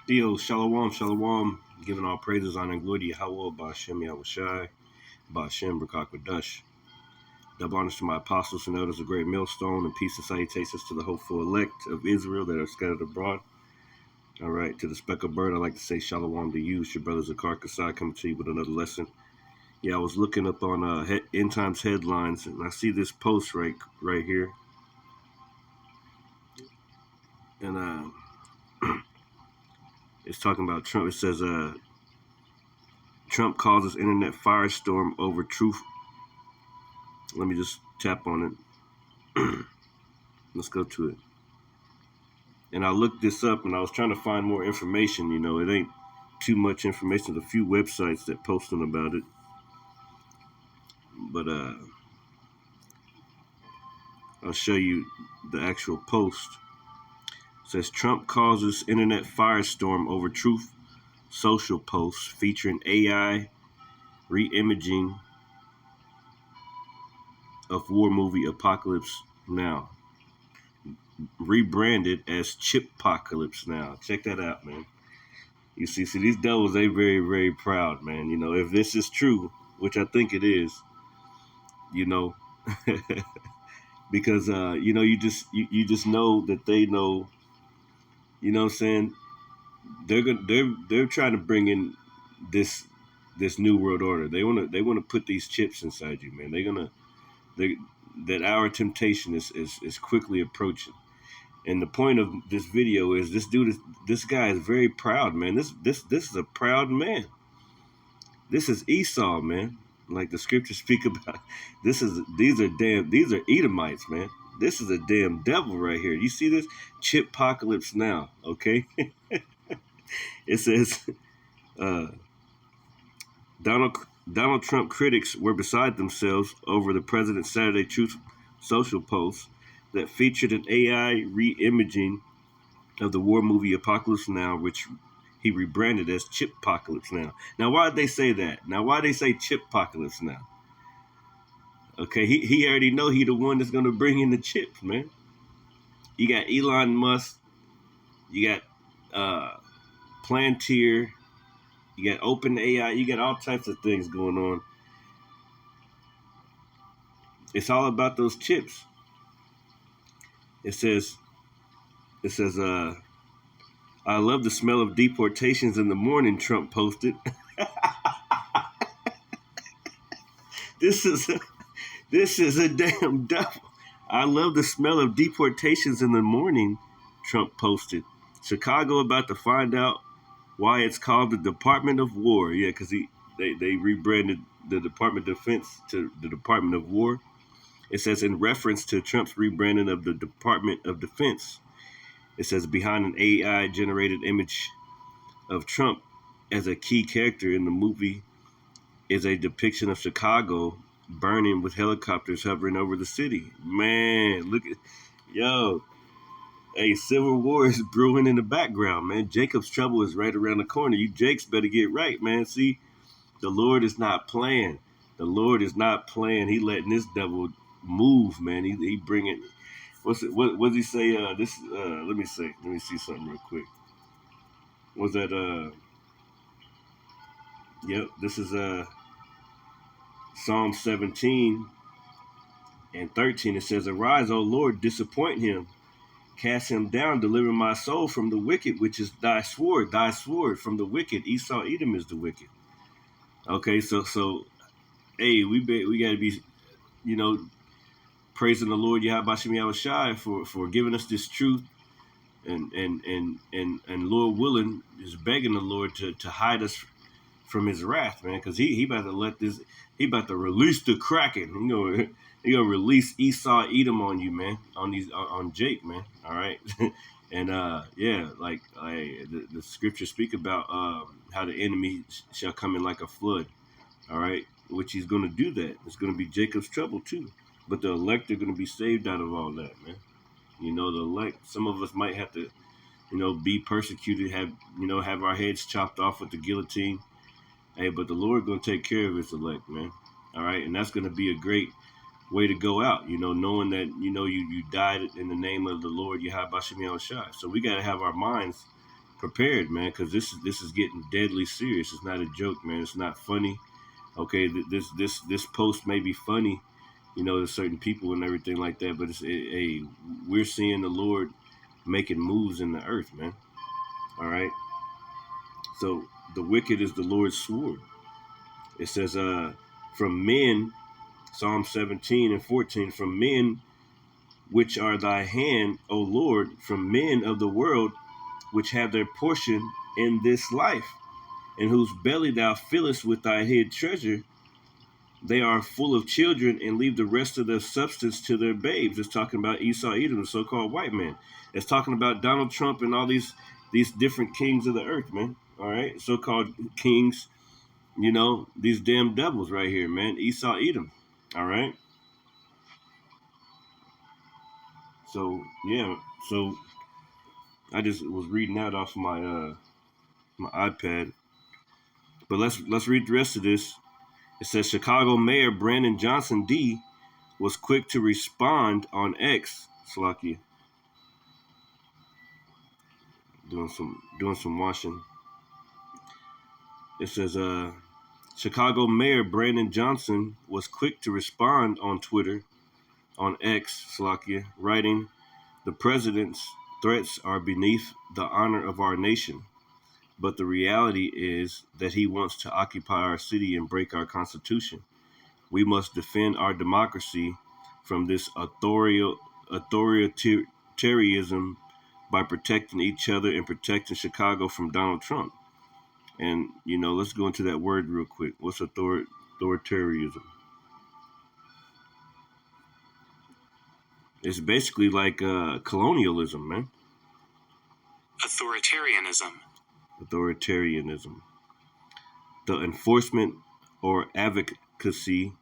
Yo, shalom, shalom. Giving all praises, honor, and glory to Yahweh, Ba'ashem Yahushai, Ba'ashem B'Rakakwadash. Double honors to my apostles and elders of Great Millstone, and peace and salutations to the hopeful elect of Israel that are scattered abroad. All right, to the speckled bird, I'd like to say shalom to you. It's your brother Zakar Kasai coming to you with another lesson. Yeah, I was looking up on End Times headlines, and I see this post right here. And it's talking about Trump. It says, Trump causes internet firestorm over truth. Let me just tap on it. Let's go to it. And I looked this up, and I was trying to find more information. You know, it ain't too much information. There's a few websites that posting about it. But I'll show you the actual post. It says, Trump causes internet firestorm over truth social posts featuring AI re-imaging of war movie Apocalypse Now. Rebranded as Chippocalypse Now. Check that out, man. You see, these devils, they very, very proud, man. You know, if this is true, which I think it is, you know, because you know, you just know that they know, you know what I'm saying? They're trying to bring in this new world order. They wanna put these chips inside you, man. That our temptation is quickly approaching. And the point of this video is this guy is very proud, man. This is a proud man. This is Esau, man. Like the scriptures speak about. These are Edomites, man. This is a damn devil right here. You see this? Chippocalypse Now, okay? It says uh, Donald Trump critics were beside themselves over the president's Saturday Truth Social post that featured an AI re-imaging of the war movie Apocalypse Now, which he rebranded as Chippocalypse Now. Now, why did they say that? Now, why they say Chippocalypse Now? Okay, he already know he the one that's gonna bring in the chips, man. You got Elon Musk, you got Palantir, you got OpenAI, you got all types of things going on. It's all about those chips. It says, I love the smell of deportations in the morning, Trump posted. This is a damn devil. I love the smell of deportations in the morning, Trump posted. Chicago about to find out why it's called the Department of War. Yeah, because they rebranded the Department of Defense to the Department of War. It says in reference to Trump's rebranding of the Department of Defense. It says behind an AI-generated image of Trump as a key character in the movie is a depiction of Chicago burning with helicopters hovering over the city. Man, look at, yo, a civil war is brewing in the background, man. Jacob's trouble is right around the corner. You Jakes better get right, man. See, the Lord is not playing. The Lord is not playing. He letting this devil move, man. He bringing. What does he say? Let me see something real quick. Was that Yep, this is Psalm 17 and 13. It says, "Arise, O Lord, disappoint him, cast him down, deliver my soul from the wicked, which is thy sword from the wicked." Esau, Edom is the wicked. Okay, so hey, we got to be, you know, praising the Lord Yahweh Shai for giving us this truth, and Lord willing is begging the Lord to hide us from his wrath, man, because he about to release the Kraken. He gonna release Esau Edom on you, man, on Jake, man. All right. And yeah, like the scriptures speak about how the enemy shall come in like a flood. All right, which he's gonna do that. It's gonna be Jacob's trouble too. But the elect are gonna be saved out of all that, man. You know, the elect. Some of us might have to, be persecuted, have our heads chopped off with the guillotine. Hey, but the Lord gonna take care of his elect, man. All right, and that's gonna be a great way to go out. Knowing that you died in the name of the Lord Yahweh Shai. So we gotta have our minds prepared, man, because this is getting deadly serious. It's not a joke, man. It's not funny. Okay, this post may be funny, to certain people and everything like that, but we're seeing the Lord making moves in the earth, man. All right. So the wicked is the Lord's sword. It says, from men, Psalm 17 and 14, from men which are thy hand, O Lord, from men of the world, which have their portion in this life, in whose belly thou fillest with thy hid treasure. They are full of children and leave the rest of their substance to their babes. It's talking about Esau, Edom, the so-called white man. It's talking about Donald Trump and all these different kings of the earth, man. All right, so-called kings, these damn devils right here, man. Esau, Edom. All right. So yeah, so I just was reading that off my iPad. But let's read the rest of this. It says Chicago Mayor Brandon Johnson D was quick to respond on X. Slacky. Doing some washing. It says Chicago Mayor Brandon Johnson was quick to respond on Twitter on X, Slovakia, writing, "The president's threats are beneath the honor of our nation, but the reality is that he wants to occupy our city and break our constitution. We must defend our democracy from this authoritarianism by protecting each other and protecting Chicago from Donald Trump." And, let's go into that word real quick. What's authoritarianism? It's basically like colonialism, man. Authoritarianism. The enforcement or advocacy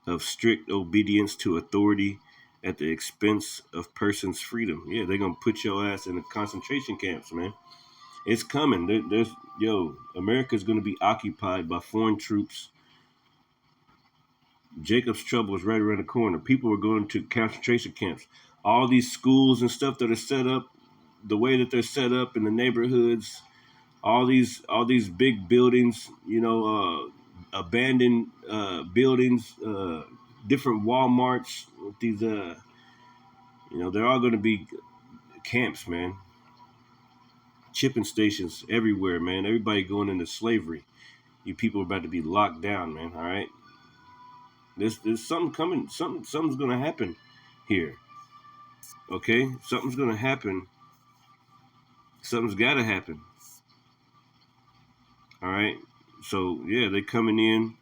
of strict obedience to authority at the expense of person's freedom. Yeah, they're going to put your ass in the concentration camps, man. It's coming. America's going to be occupied by foreign troops. Jacob's trouble is right around the corner. People are going to concentration camps. All these schools and stuff that are set up, the way that they're set up in the neighborhoods, all these big buildings, abandoned buildings, different Walmarts with these, they're all going to be camps, man. Chipping stations everywhere, man. Everybody going into slavery. You people are about to be locked down, man. All right. There's something coming. Something's going to happen here. Okay, something's going to happen. Something's got to happen. All right. So yeah, they're coming in,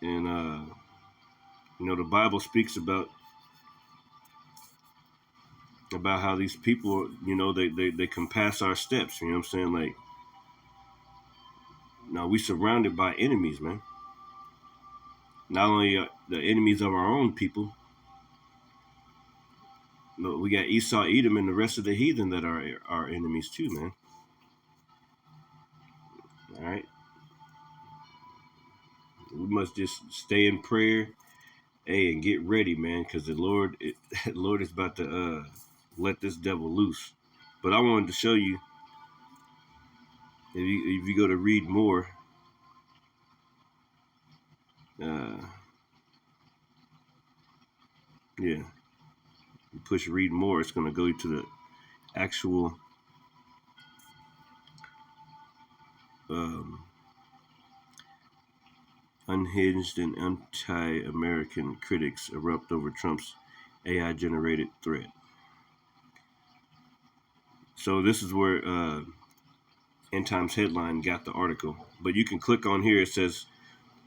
and the Bible speaks about how these people, they can pass our steps. You know what I'm saying? Like, now we surrounded by enemies, man. Not only the enemies of our own people, but we got Esau, Edom, and the rest of the heathen that are our enemies too, man. All right. We must just stay in prayer, and get ready, man, because the Lord is about to let this devil loose. But I wanted to show you, if you go to read more, yeah, you push read more, it's going to go to the actual unhinged and anti-American critics erupt over Trump's AI-generated threat. So this is where End Times Headline got the article. But you can click on here. It says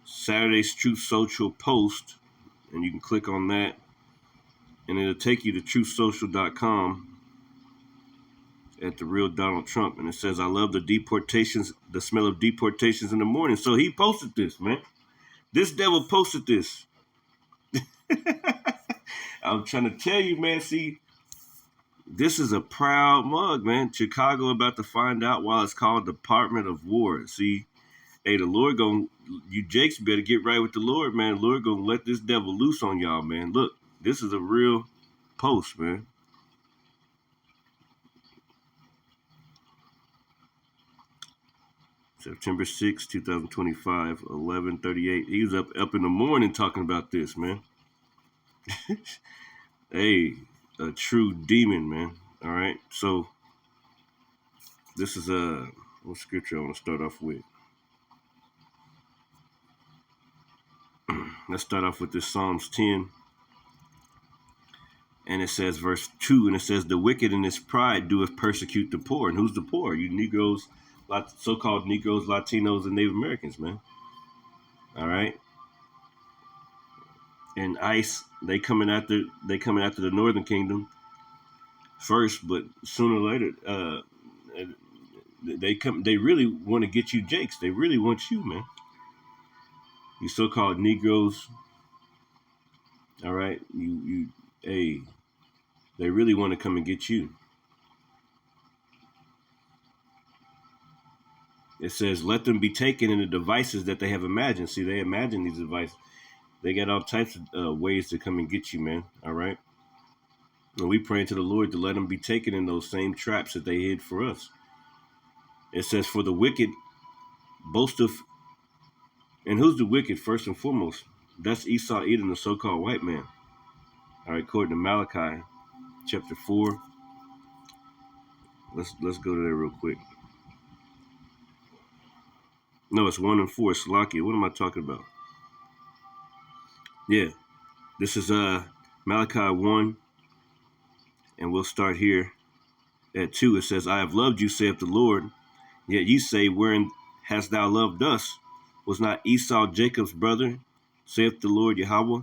Saturday's Truth Social post, and you can click on that, and it'll take you to truthsocial.com at the real Donald Trump. And it says, "I love the smell of deportations in the morning." So he posted this, man. This devil posted this. I'm trying to tell you, man. See, this is a proud mug, man. Chicago about to find out why it's called Department of War. See, hey, the Lord you Jakes better get right with the Lord, man. The Lord gonna let this devil loose on y'all, man. Look, this is a real post, man. September 6, 2025, 11:38. He was up in the morning talking about this, man. Hey, a true demon, man. All right. So this is what scripture I want to start off with. Let's start off with this Psalms 10. And it says, verse 2, and it says, the wicked in his pride doeth persecute the poor. And who's the poor? You Negroes, so-called Negroes, Latinos, and Native Americans, man. All right. And ICE, they coming after the Northern Kingdom first, but sooner or later, they really want to get you, Jakes. They really want you, man. You so-called Negroes. All right. Hey, they really want to come and get you. It says, let them be taken in the devices that they have imagined. See, they imagine these devices. They got all types of ways to come and get you, man. All right. And we pray to the Lord to let them be taken in those same traps that they hid for us. It says, for the wicked boast of, and who's the wicked first and foremost? That's Esau, Edom, the so-called white man. All right, according to Malachi chapter 4. Let's go to there real quick. No, it's 1 and 4. Salakia. What am I talking about? Yeah, this is Malachi 1, and we'll start here at 2. It says, I have loved you, saith the Lord, yet ye say, wherein hast thou loved us? Was not Esau Jacob's brother, saith the Lord Yahweh?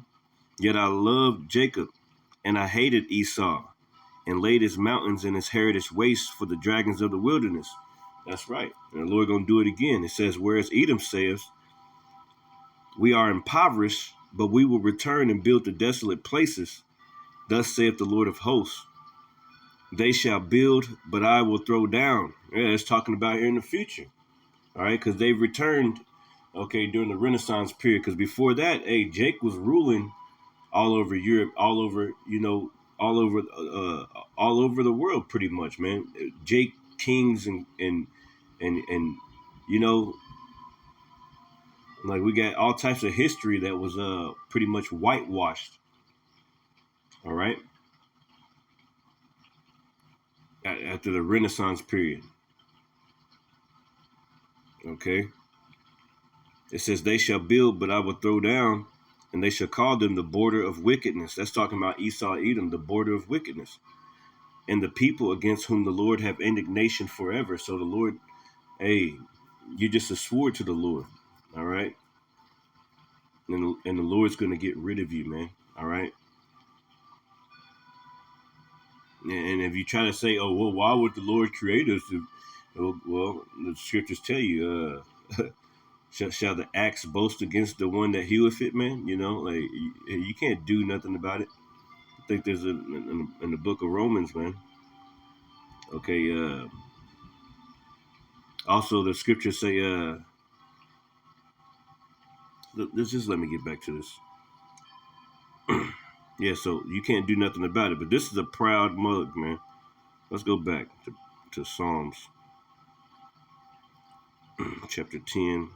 Yet I loved Jacob, and I hated Esau, and laid his mountains and his heritage waste for the dragons of the wilderness. That's right. And the Lord gonna do it again. It says, whereas Edom says, we are impoverished, but we will return and build the desolate places. Thus saith the Lord of hosts, they shall build, but I will throw down. Yeah, it's talking about here in the future. All right, because they've returned, okay, during the Renaissance period. Because before that, hey, Jake was ruling all over Europe, all over the world, pretty much, man. Jake kings and you know, like we got all types of history that was pretty much whitewashed. All right, after the Renaissance period. Okay. It says, they shall build, but I will throw down, and they shall call them the border of wickedness. That's talking about Esau, Edom, the border of wickedness. And the people against whom the Lord have indignation forever. So the Lord, hey, you just swore to the Lord. All right. And the Lord's going to get rid of you, man. All right. And if you try to say, oh, well, why would the Lord create us? Well, the scriptures tell you, shall the axe boast against the one that heweth it, man? You know, like you can't do nothing about it. I think there's in the book of Romans, man. Okay. Also, the scriptures say, let's just let me get back to this. Yeah, so you can't do nothing about it. But this is a proud mug, man. Let's go back to Psalms chapter 10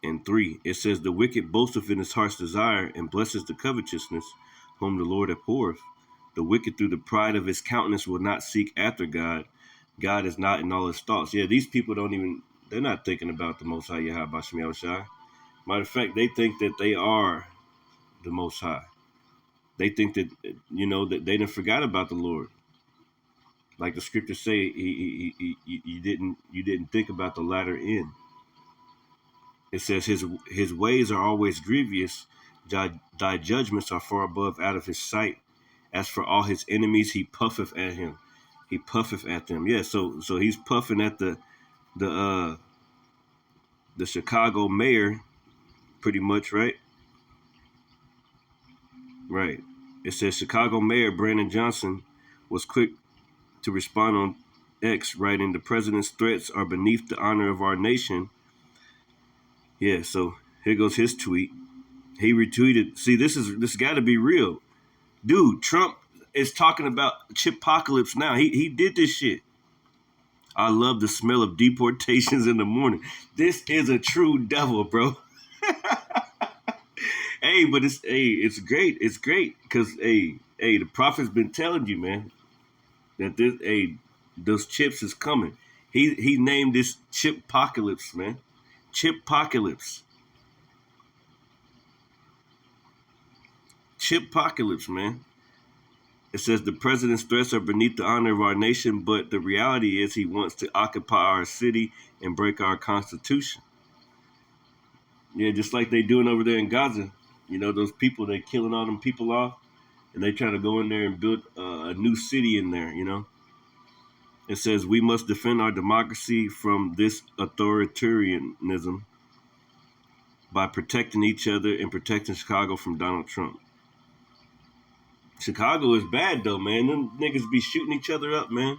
and 3. It says, the wicked boasteth in his heart's desire, and blesses the covetousness, whom the Lord abhorreth. The wicked through the pride of his countenance will not seek after God. God is not in all his thoughts. Yeah, these people they're not thinking about the Most High Yahweh Bashim Yahushua. Matter of fact, they think that they are the Most High. They think that, you know, that they done forgot about the Lord. Like the scriptures say, you didn't think about the latter end. It says his ways are always grievous. Thy judgments are far above out of his sight. As for all his enemies, he puffeth at him. He puffeth at them. Yeah, so he's puffing at the Chicago mayor, pretty much, right? Right. It says Chicago Mayor Brandon Johnson was quick to respond on X, writing, the president's threats are beneath the honor of our nation. Yeah, so here goes his tweet. He retweeted. See, this got to be real. Dude, Trump is talking about chippocalypse now. He did this shit. I love the smell of deportations in the morning. This is a true devil, bro. Hey, but it's great. It's great because the prophet's been telling you, man, that those chips is coming. He named this chip apocalypse, man. Chip apocalypse. Chip apocalypse, man. It says the president's threats are beneath the honor of our nation, but the reality is he wants to occupy our city and break our constitution. Yeah, just like they doing over there in Gaza. You know, those people, they killing all them people off, and they trying to go in there and build a new city in there, you know. It says we must defend our democracy from this authoritarianism by protecting each other and protecting Chicago from Donald Trump. Chicago is bad though, man. Them niggas be shooting each other up, man.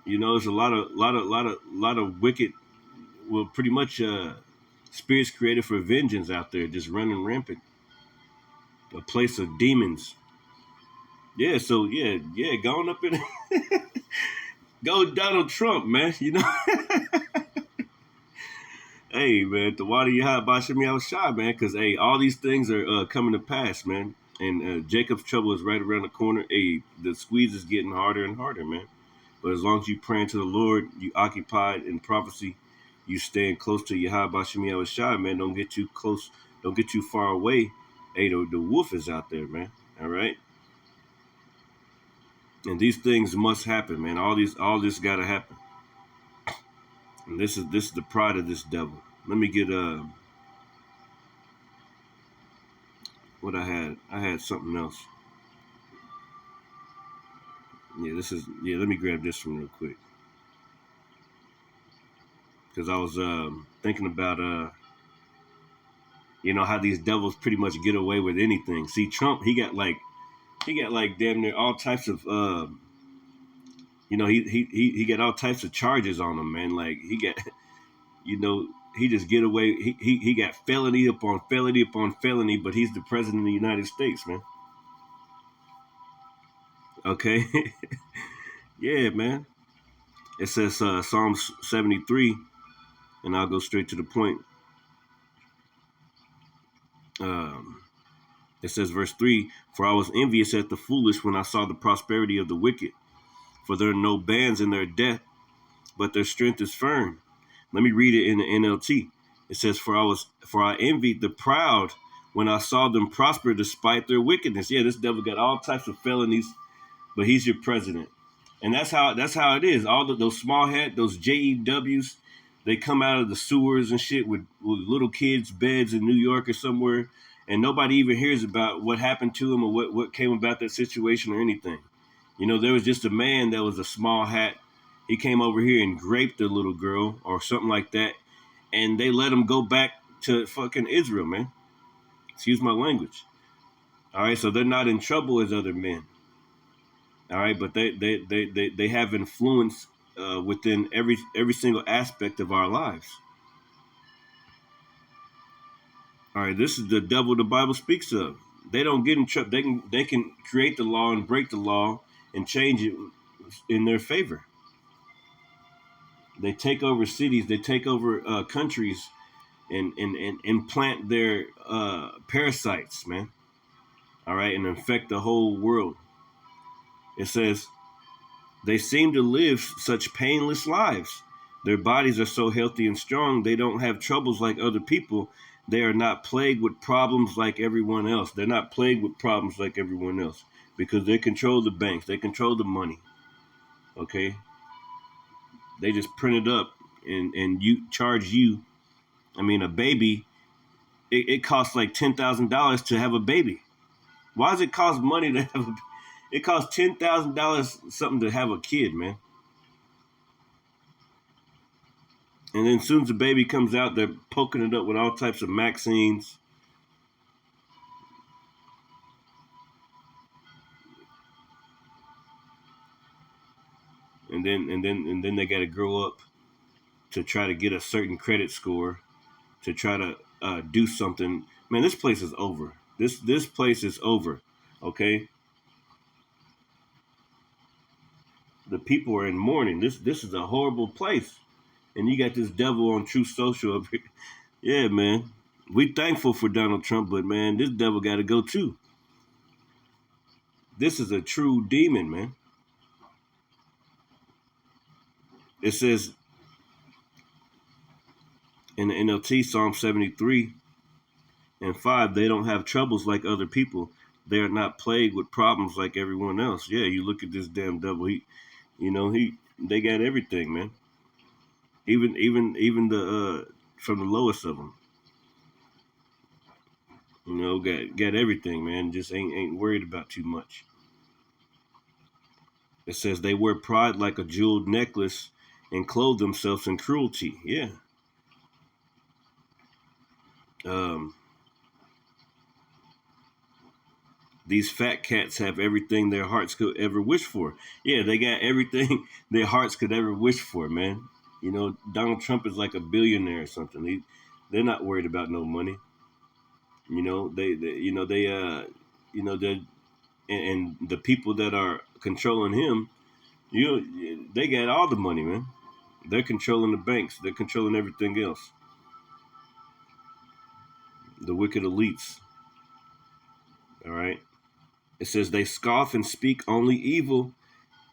You know, there's a lot of wicked, well, pretty much spirits created for vengeance out there, just running rampant. A place of demons. Yeah, so yeah, going up in go Donald Trump, man. You know, hey man, the water you hot by me out shy, man, because hey, all these things are coming to pass, man. And Jacob's trouble is right around the corner. Hey, the squeeze is getting harder and harder, man. But as long as you praying to the Lord, you occupied in prophecy, you staying close to Yahweh Shemi Awashai, man. Don't get too close, don't get too far away. Hey, the wolf is out there, man. All right. And these things must happen, man. All this gotta happen. And this is the pride of this devil. Let me get what I had. I had something else. Yeah, let me grab this one real quick. Because I was thinking about you know, how these devils pretty much get away with anything. See, Trump, he got like damn near all types of you know, he got all types of charges on him, man. Like he got you know, he just get away. He got felony upon felony upon felony, but he's the president of the United States, man. Okay, yeah, man. It says Psalms 73, and I'll go straight to the point. Um, it says verse 3: For I was envious at the foolish when I saw the prosperity of the wicked, for there are no bands in their death, but their strength is firm. Let me read it in the NLT. It says, For I envied the proud when I saw them prosper despite their wickedness. Yeah, this devil got all types of felonies, but he's your president. And that's how it is. All those small hat, those JEWs, they come out of the sewers and shit with little kids' beds in New York or somewhere, and nobody even hears about what happened to them or what came about that situation or anything. You know, there was just a man that was a small hat. He came over here and raped a little girl or something like that, and they let him go back to fucking Israel, man. Excuse my language. All right, so they're not in trouble as other men. All right, but they have influence within every single aspect of our lives. All right, this is the devil the Bible speaks of. They don't get in trouble. They can create the law and break the law and change it in their favor. They take over cities. They take over countries and implant their parasites, man. All right, and infect the whole world. It says they seem to live such painless lives. Their bodies are so healthy and strong, they don't have troubles like other people. They are not plagued with problems like everyone else. They're not plagued with problems like everyone else because they control the banks, they control the money. Okay? They just print it up and you charge you. I mean, a baby, it costs like $10,000 to have a baby. Why does it cost money to have a It costs $10,000 something to have a kid, man. And then as soon as the baby comes out, they're poking it up with all types of vaccines. And then they got to grow up to try to get a certain credit score to try to do something. Man, this place is over. This place is over. Okay. The people are in mourning. This is a horrible place. And you got this devil on Truth Social up here. Yeah, man. We thankful for Donald Trump, but man, this devil got to go too. This is a true demon, man. It says in the NLT, Psalm 73 and 5, they don't have troubles like other people. They are not plagued with problems like everyone else. Yeah, you look at this damn devil. They got everything, man. Even the from the lowest of them, got everything, man. Just ain't worried about too much. It says they wear pride like a jeweled necklace and clothe themselves in cruelty. Yeah. These fat cats have everything their hearts could ever wish for. Yeah, they got everything their hearts could ever wish for, man. Donald Trump is like a billionaire or something. They're not worried about no money. They and the people that are controlling him, they got all the money, man. They're controlling the banks. They're controlling everything else. The wicked elites. All right. It says they scoff and speak only evil.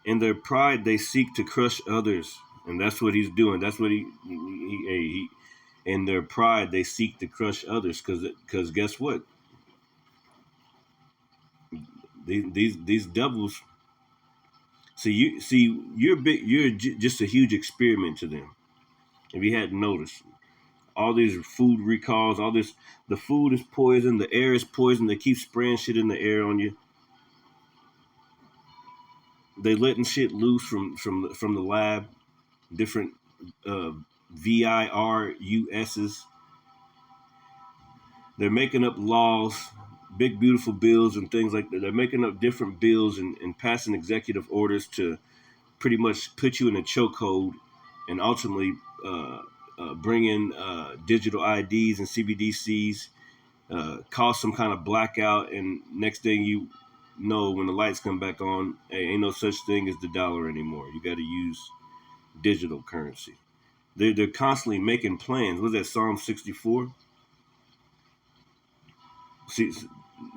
In their pride, they seek to crush others, and that's what he's doing. That's what he in their pride, they seek to crush others. Because guess what? These devils. You're just a huge experiment to them. If you hadn't noticed, all these food recalls, the food is poison, the air is poison. They keep spraying shit in the air on you. They letting shit loose from the lab, different VIRUSs. They're making up laws, big beautiful bills and things like that. They're making up different bills and passing executive orders to pretty much put you in a chokehold and ultimately bring in digital IDs and CBDCs, cause some kind of blackout, and next thing you know, when the lights come back on, hey, ain't no such thing as the dollar anymore. You got to use digital currency. They're constantly making plans. What's that, Psalm 64? See,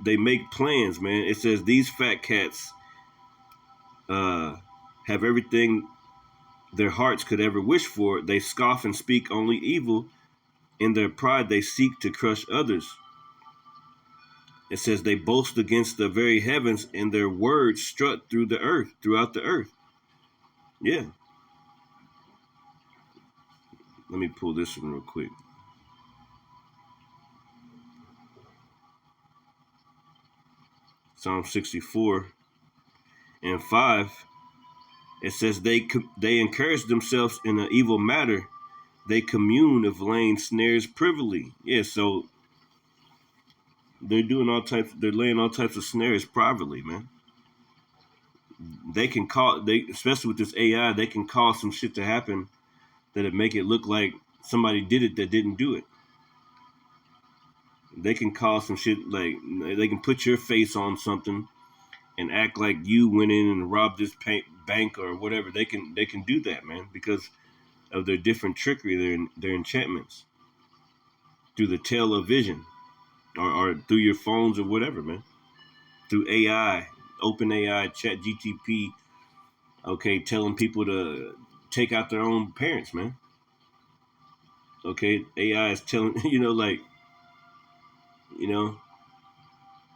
they make plans, man. It says these fat cats have everything their hearts could ever wish for. They scoff and speak only evil. In their pride, they seek to crush others. It says they boast against the very heavens, and their words strut throughout the earth. Yeah. Let me pull this one real quick. Psalm 64 and 5. It says they encourage themselves in an evil matter. They commune of laying snares privily. Yeah, so they're laying all types of snares privately, man. Especially with this AI, they can cause some shit to happen that'd make it look like somebody did it that didn't do it. They can cause some shit, like they can put your face on something and act like you went in and robbed this bank or whatever. They can do that, man, because of their different trickery, their enchantments through the tail of vision, or through your phones or whatever, man. Through AI, open AI, chat GTP, okay, telling people to take out their own parents, man. Okay, AI is telling,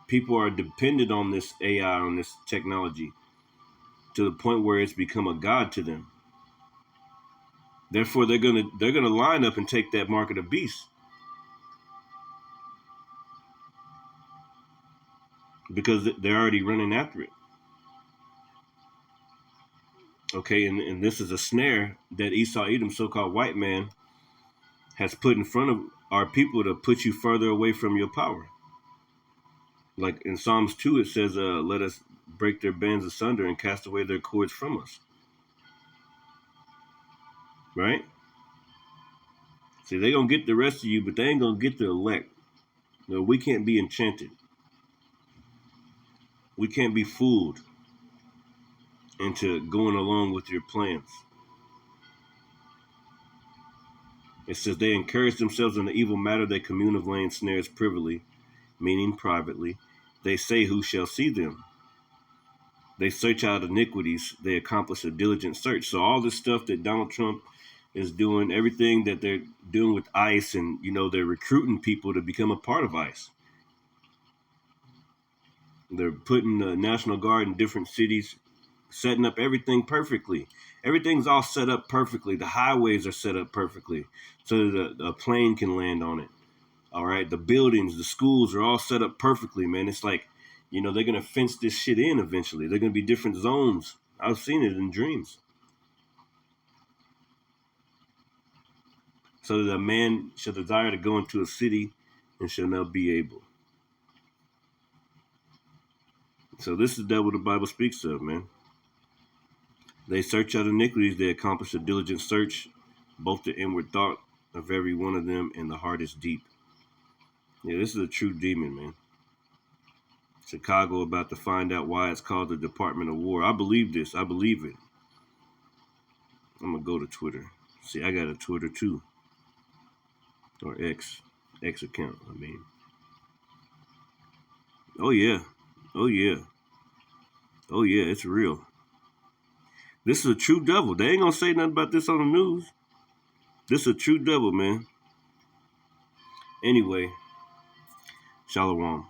people are dependent on this AI, on this technology, to the point where it's become a god to them. Therefore, they're gonna line up and take that mark of the beast, because they're already running after it. Okay, and this is a snare that Esau Edom, so-called white man, has put in front of our people to put you further away from your power. Like in Psalms 2, it says, let us break their bands asunder and cast away their cords from us. Right? See, they're going to get the rest of you, but they ain't going to get the elect. No, we can't be enchanted. We can't be fooled into going along with your plans. It says they encourage themselves in the evil matter, they commune of laying snares privily, meaning privately. They say, who shall see them? They search out iniquities, they accomplish a diligent search. So all this stuff that Donald Trump is doing, everything that they're doing with ICE, and they're recruiting people to become a part of ICE. They're putting the National Guard in different cities, setting up everything perfectly. Everything's all set up perfectly. The highways are set up perfectly so that a plane can land on it. All right. The buildings, the schools are all set up perfectly, man. It's like, they're going to fence this shit in eventually. They're going to be different zones. I've seen it in dreams. So that a man shall desire to go into a city and shall not be able. So this is that what the Bible speaks of, man. They search out iniquities, they accomplish a diligent search, both the inward thought of every one of them and the heart is deep. Yeah, this is a true demon, man. Chicago about to find out why it's called the Department of War. I believe this. I believe it. I'm going to go to Twitter. See, I got a Twitter too. Or X account, I mean. Oh, yeah. Oh, yeah. Oh, yeah, it's real. This is a true devil. They ain't going to say nothing about this on the news. This is a true devil, man. Anyway, Shalom.